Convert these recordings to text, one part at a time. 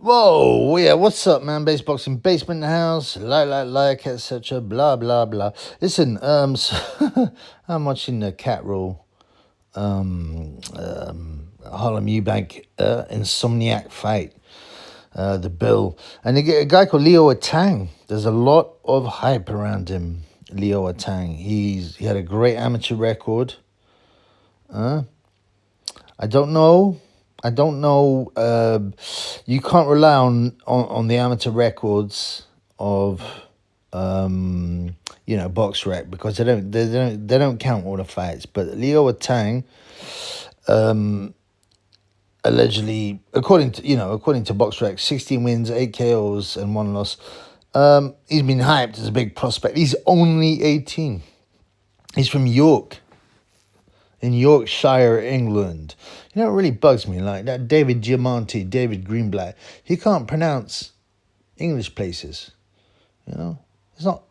Whoa, yeah, what's up, man? Base boxing basement house, etc. Blah blah blah. Listen, so I'm watching the cat roll, Harlem Eubank, Insomniac fight, the Bill, and they get a guy called Leo Atang. There's a lot of hype around him. Leo Atang. He had a great amateur record. I don't know. I don't know. You can't rely on the amateur records of box rec because they don't count all the fights. But Leo Atang, allegedly, according to box rec, 16 wins, 8 KOs, and 1 loss. He's been hyped as a big prospect. He's only 18. He's from York, in Yorkshire, England. You know, it really bugs me, like that David Diamante, David Greenblatt. He can't pronounce English places. It's not,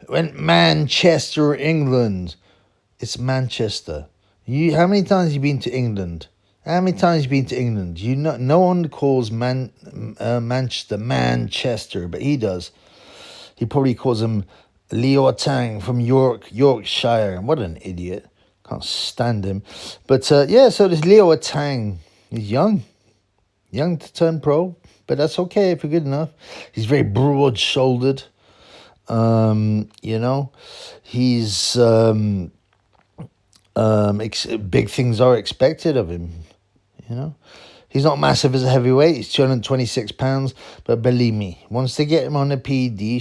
when Manchester, England, it's Manchester. How many times have you been to England? How many times have you been to England? No one calls Manchester Manchester, but he does. He probably calls him Leo Tang from Yorkshire. What an idiot. Can't stand him. But so this Leo Tang, he's young to turn pro, but that's okay if you're good enough. He's very broad-shouldered. He's big things are expected of him. He's not massive as a heavyweight. He's 226 pounds, but believe me, once they get him on the PED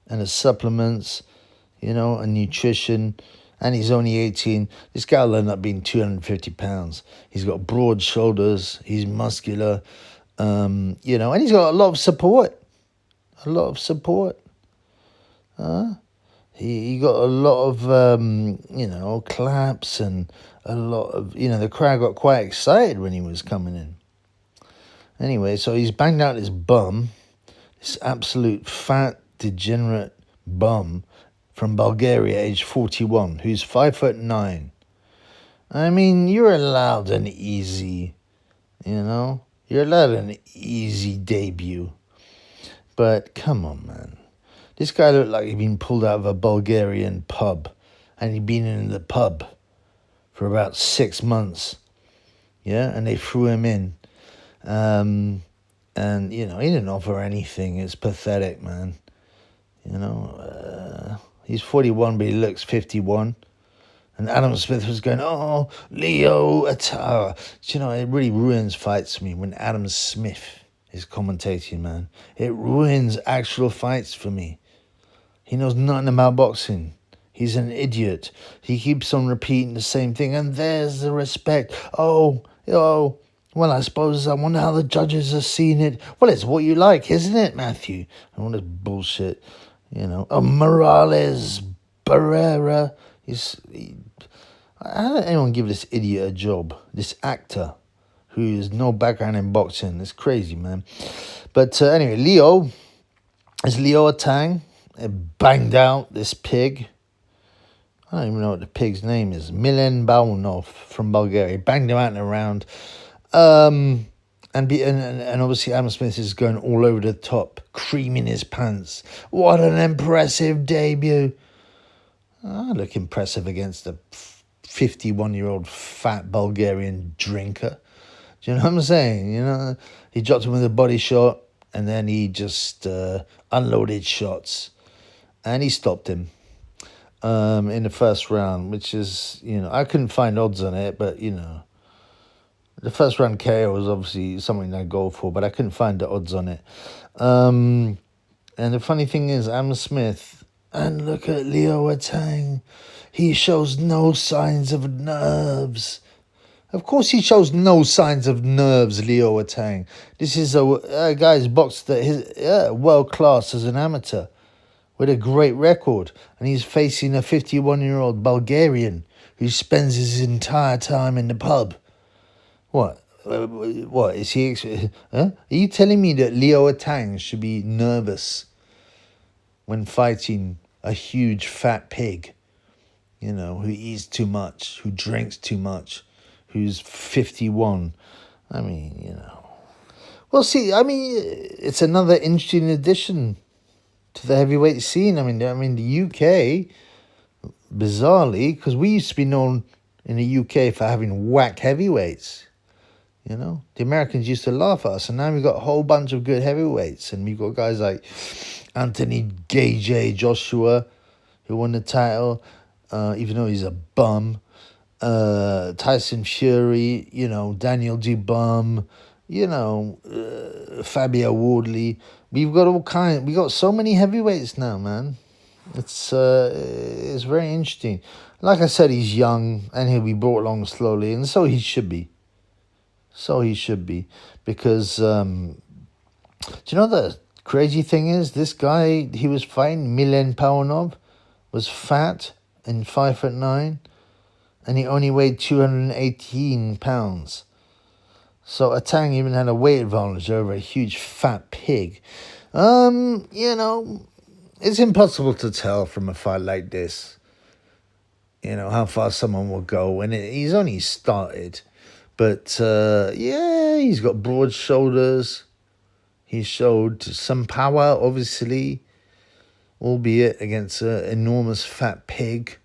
and the supplements, and nutrition, and he's only 18, this guy will end up being 250 pounds. He's got broad shoulders. He's muscular, and he's got a lot of support. He got a lot of, claps and a lot of, the crowd got quite excited when he was coming in. Anyway, so he's banged out his bum, this absolute fat, degenerate bum from Bulgaria, age 41, who's 5'9". I mean, you're allowed an easy, you're allowed an easy debut. But come on, man. This guy looked like he'd been pulled out of a Bulgarian pub, and he'd been in the pub for about 6 months. Yeah, and they threw him in. And, he didn't offer anything. It's pathetic, man. He's 41, but he looks 51. And Adam Smith was going, oh, Leo Atang. It really ruins fights for me when Adam Smith is commentating, man. It ruins actual fights for me. He knows nothing about boxing. He's an idiot. He keeps on repeating the same thing, and there's the respect. Oh, well, I wonder how the judges are seeing it. Well, it's what you like, isn't it, Matthew? And all this bullshit, Morales, Barrera. How did anyone give this idiot a job? This actor who has no background in boxing. It's crazy, man. But anyway, Leo Atang. Banged out this pig. I don't even know what the pig's name is. Milen Baunov from Bulgaria. Banged him out in a round. And obviously Adam Smith is going all over the top, creaming his pants. What an impressive debut. I look impressive against a 51-year-old fat Bulgarian drinker. Do you know what I'm saying? He dropped him with a body shot, and then he just unloaded shots. And he stopped him in the first round, which is, I couldn't find odds on it, but, the first round KO was obviously something I'd go for, but I couldn't find the odds on it. And the funny thing is, Adam Smith, and look at Leo Atang, he shows no signs of nerves. Of course he shows no signs of nerves, Leo Atang. This is a guy's boxed world-class as an amateur with a great record, and he's facing a 51-year-old Bulgarian who spends his entire time in the pub. What is he? Are you telling me that Leo Atang should be nervous when fighting a huge fat pig, who eats too much, who drinks too much, who's 51? I mean, Well, see, I mean, it's another interesting addition to the heavyweight scene. I mean, the UK, bizarrely, because we used to be known in the UK for having whack heavyweights. You know, the Americans used to laugh at us, and now we've got a whole bunch of good heavyweights, and we've got guys like Anthony Gage Joshua, who won the title, even though he's a bum. Tyson Fury, Daniel Dubum, Fabio Wardley. We've got all kind. We got so many heavyweights now, man. It's very interesting. Like I said, he's young and he'll be brought along slowly, and so he should be. So he should be, because do you know the crazy thing is, this guy he was fighting, Milen Paunov, was fat and 5'9", and he only weighed 218 pounds. So Atang even had a weight advantage over a huge fat pig. It's impossible to tell from a fight like this, how far someone will go, and he's only started. But, he's got broad shoulders. He showed some power, obviously, albeit against an enormous fat pig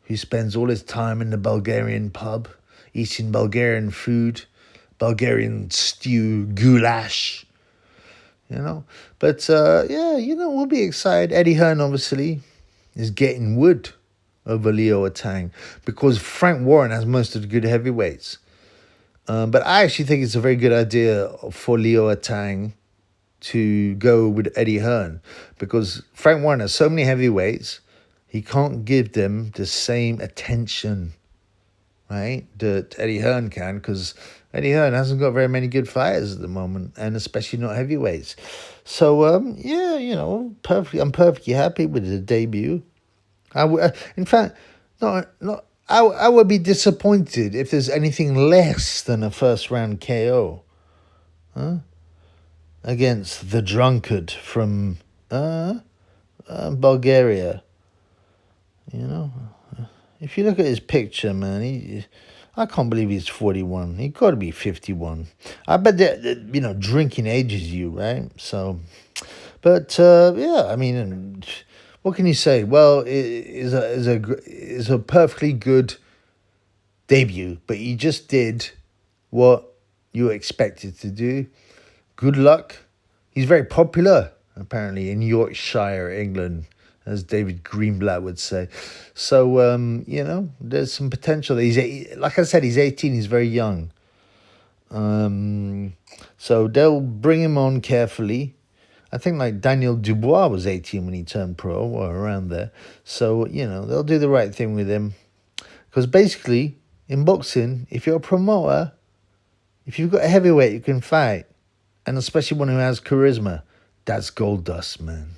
who spends all his time in the Bulgarian pub, eating Bulgarian food, Bulgarian stew, goulash, But, we'll be excited. Eddie Hearn, obviously, is getting wood over Leo Atang because Frank Warren has most of the good heavyweights. But I actually think it's a very good idea for Leo Atang to go with Eddie Hearn, because Frank Warren has so many heavyweights, he can't give them the same attention, right, that Eddie Hearn can, because Eddie Hearn hasn't got very many good fighters at the moment, and especially not heavyweights. So, I'm perfectly happy with the debut. I would be disappointed if there's anything less than a first round KO against the drunkard from Bulgaria. If you look at his picture, man, I can't believe he's 41. He got to be 51. I bet that drinking ages you, right? So, but what can you say? Well, it's a perfectly good debut, but he just did what you were expected to do. Good luck. He's very popular, apparently, in Yorkshire, England, as David Greenblatt would say. So, there's some potential. Like I said, he's 18. He's very young. So they'll bring him on carefully. I think like Daniel Dubois was 18 when he turned pro, or around there. So, they'll do the right thing with him. Because basically, in boxing, if you're a promoter, if you've got a heavyweight you can fight, and especially one who has charisma, that's gold dust, man.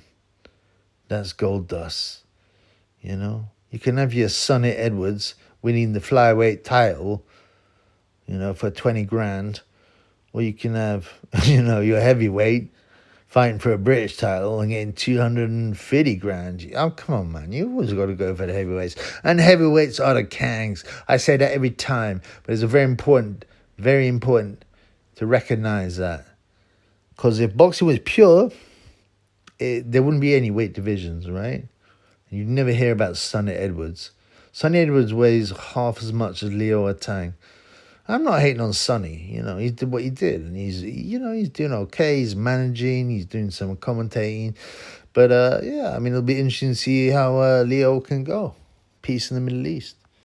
That's gold dust. You can have your Sonny Edwards winning the flyweight title, for 20 grand. Or you can have, your heavyweight fighting for a British title and getting 250 grand. Oh, come on, man. You always got to go for the heavyweights. And heavyweights are the kangs. I say that every time. But it's very important to recognize that. Because if boxing was pure, there wouldn't be any weight divisions, right? You'd never hear about Sonny Edwards. Sonny Edwards weighs half as much as Leo Atang. I'm not hating on Sonny. He did what he did, and he's doing okay. He's managing. He's doing some commentating, but it'll be interesting to see how Leo can go. Peace in the Middle East.